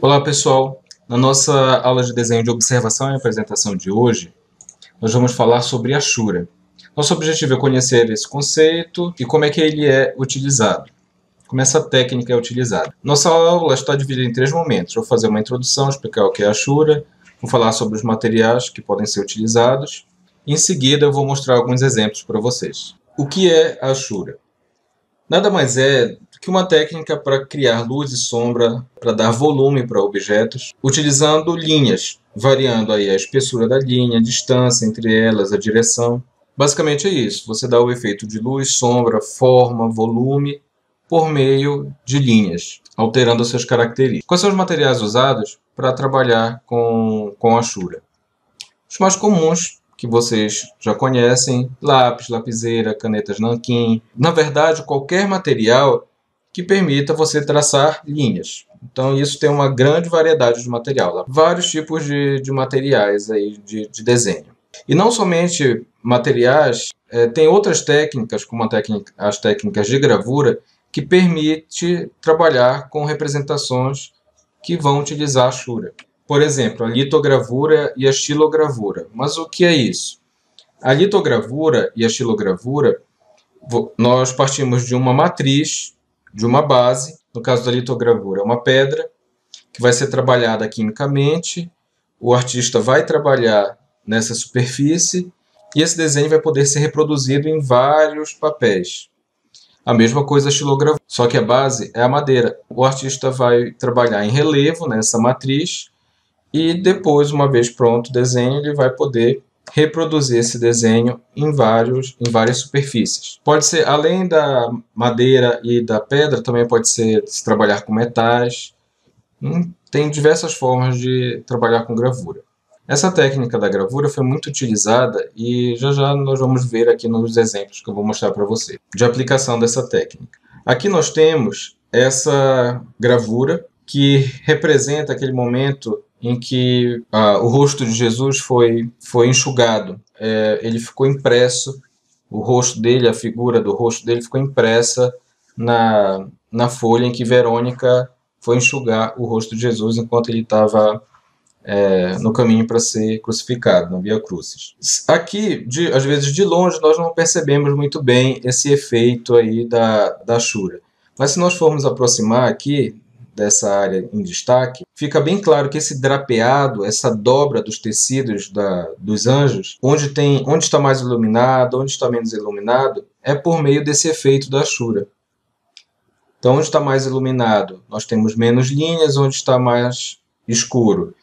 Olá pessoal, na nossa aula de desenho de observação e apresentação de hoje, nós vamos falar sobre Ashura. Nosso objetivo é conhecer esse conceito e como é que ele é utilizado, como essa técnica é utilizada. Nossa aula está dividida em 3 momentos. Eu vou fazer uma introdução, explicar o que é Ashura, vou falar sobre os materiais que podem ser utilizados, e em seguida eu vou mostrar alguns exemplos para vocês. O que é Ashura? Nada mais é do que uma técnica para criar luz e sombra, para dar volume para objetos, utilizando linhas, variando aí a espessura da linha, a distância entre elas, a direção. Basicamente é isso, você dá o efeito de luz, sombra, forma, volume, por meio de linhas, alterando as suas características. Quais são os materiais usados para trabalhar com Ashura? Os mais comuns, que vocês já conhecem: lápis, lapiseira, canetas nanquim. Na verdade, qualquer material que permita você traçar linhas. Então, isso tem uma grande variedade de material. Vários tipos de materiais aí de desenho. E não somente materiais, tem outras técnicas, como as técnicas de gravura, que permite trabalhar com representações que vão utilizar a Ashura. Por exemplo, a litogravura e a xilogravura. Mas o que é isso? A litogravura e a xilogravura, nós partimos de uma matriz, de uma base. No caso da litogravura, é uma pedra que vai ser trabalhada quimicamente. O artista vai trabalhar nessa superfície e esse desenho vai poder ser reproduzido em vários papéis. A mesma coisa a xilogravura, só que a base é a madeira. O artista vai trabalhar em relevo nessa matriz e depois, uma vez pronto o desenho, ele vai poder reproduzir esse desenho em várias superfícies. Pode ser, além da madeira e da pedra, também pode ser se trabalhar com metais. Tem diversas formas de trabalhar com gravura. Essa técnica da gravura foi muito utilizada e já já nós vamos ver aqui nos exemplos que eu vou mostrar para você, de aplicação dessa técnica. Aqui nós temos essa gravura que representa aquele momento em que o rosto de Jesus foi enxugado. Ele ficou impresso, o rosto dele, a figura do rosto dele ficou impressa na folha em que Verônica foi enxugar o rosto de Jesus enquanto ele estava no caminho para ser crucificado, na Via Crucis. Aqui, às vezes de longe, nós não percebemos muito bem esse efeito aí da Ashura. Mas se nós formos aproximar aqui dessa área em destaque, fica bem claro que esse drapeado, essa dobra dos tecidos dos anjos, onde está mais iluminado, onde está menos iluminado, é por meio desse efeito da Ashura. Então, onde está mais iluminado, nós temos menos linhas, onde está mais escuro,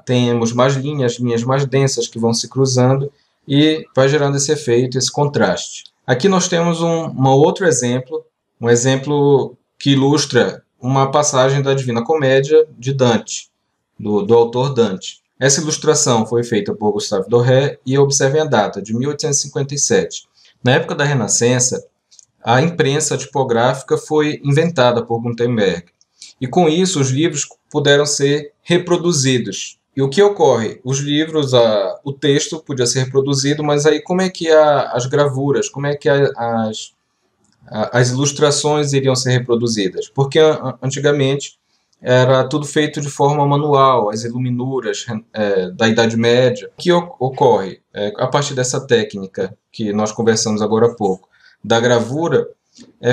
temos mais linhas mais densas que vão se cruzando e vai gerando esse efeito, esse contraste. Aqui nós temos um outro exemplo, um exemplo que ilustra uma passagem da Divina Comédia de Dante, do autor Dante. Essa ilustração foi feita por Gustave Doré e observem a data, de 1857. Na época da Renascença, a imprensa tipográfica foi inventada por Gutenberg. E com isso, os livros puderam ser reproduzidos. E o que ocorre? Os livros, o texto podia ser reproduzido, mas aí como é que as gravuras, como é que as ilustrações iriam ser reproduzidas? Porque antigamente era tudo feito de forma manual, as iluminuras da Idade Média. O que ocorre? A partir dessa técnica que nós conversamos agora há pouco, da gravura,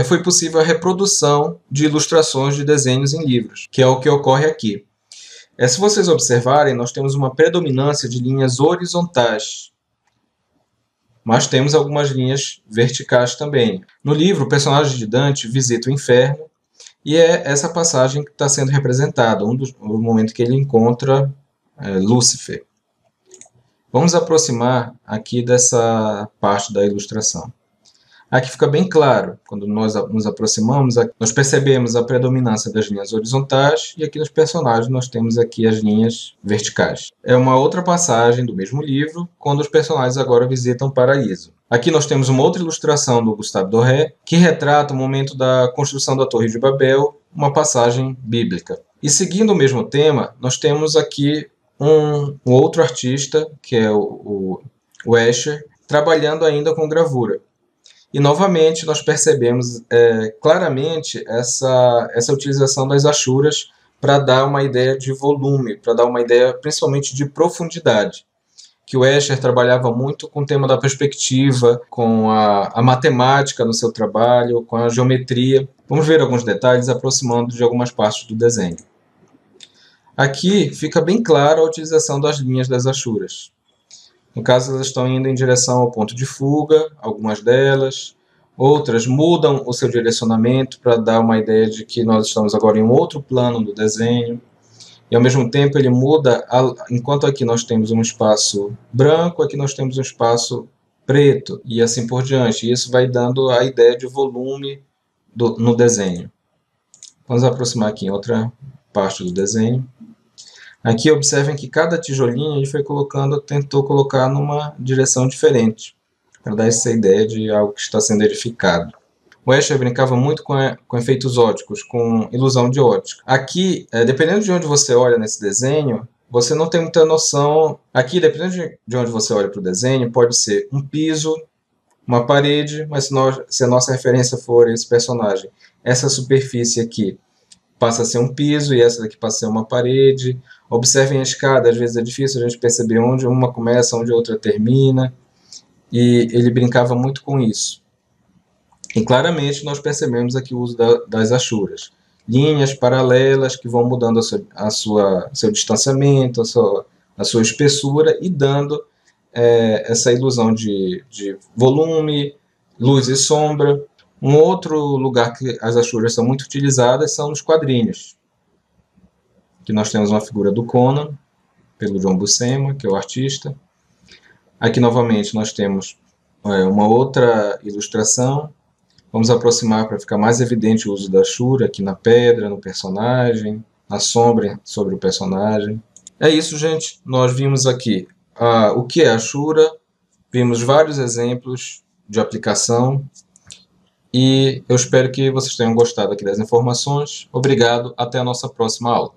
foi possível a reprodução de ilustrações de desenhos em livros, que é o que ocorre aqui. Se vocês observarem, nós temos uma predominância de linhas horizontais, mas temos algumas linhas verticais também. No livro, o personagem de Dante visita o inferno e é essa passagem que está sendo representada, o momento que ele encontra Lúcifer. Vamos aproximar aqui dessa parte da ilustração. Aqui fica bem claro, quando nós nos aproximamos, nós percebemos a predominância das linhas horizontais e aqui nos personagens nós temos aqui as linhas verticais. É uma outra passagem do mesmo livro, quando os personagens agora visitam o paraíso. Aqui nós temos uma outra ilustração do Gustave Doré, que retrata o momento da construção da Torre de Babel, uma passagem bíblica. E seguindo o mesmo tema, nós temos aqui um outro artista, que é o Escher, trabalhando ainda com gravura. E, novamente, nós percebemos claramente essa utilização das achuras para dar uma ideia de volume, para dar uma ideia principalmente de profundidade. Que o Escher trabalhava muito com o tema da perspectiva, com a matemática no seu trabalho, com a geometria. Vamos ver alguns detalhes aproximando de algumas partes do desenho. Aqui fica bem clara a utilização das linhas das achuras. No caso, elas estão indo em direção ao ponto de fuga, algumas delas. Outras mudam o seu direcionamento para dar uma ideia de que nós estamos agora em um outro plano do desenho. E ao mesmo tempo ele muda, enquanto aqui nós temos um espaço branco, aqui nós temos um espaço preto, e assim por diante. E isso vai dando a ideia de volume no desenho. Vamos aproximar aqui em outra parte do desenho. Aqui observem que cada tijolinho ele foi colocando, tentou colocar numa direção diferente, para dar essa ideia de algo que está sendo edificado. O Escher brincava muito com efeitos óticos, com ilusão de ótica. Aqui, dependendo de onde você olha nesse desenho, você não tem muita noção. Aqui, dependendo de onde você olha para o desenho, pode ser um piso, uma parede, mas se a nossa referência for esse personagem, essa superfície aqui passa a ser um piso e essa daqui passa a ser uma parede. Observem a escada, às vezes é difícil a gente perceber onde uma começa, onde a outra termina. E ele brincava muito com isso. E claramente nós percebemos aqui o uso das achuras. Linhas paralelas que vão mudando seu distanciamento, a sua espessura e dando essa ilusão de volume, luz e sombra. Um outro lugar que as achuras são muito utilizadas são nos quadrinhos. Aqui nós temos uma figura do Conan, pelo John Buscema, que é o artista. Aqui novamente nós temos uma outra ilustração. Vamos aproximar para ficar mais evidente o uso da achura aqui na pedra, no personagem, na sombra sobre o personagem. É isso, gente. Nós vimos aqui o que é achura, vimos vários exemplos de aplicação e eu espero que vocês tenham gostado aqui das informações. Obrigado, até a nossa próxima aula.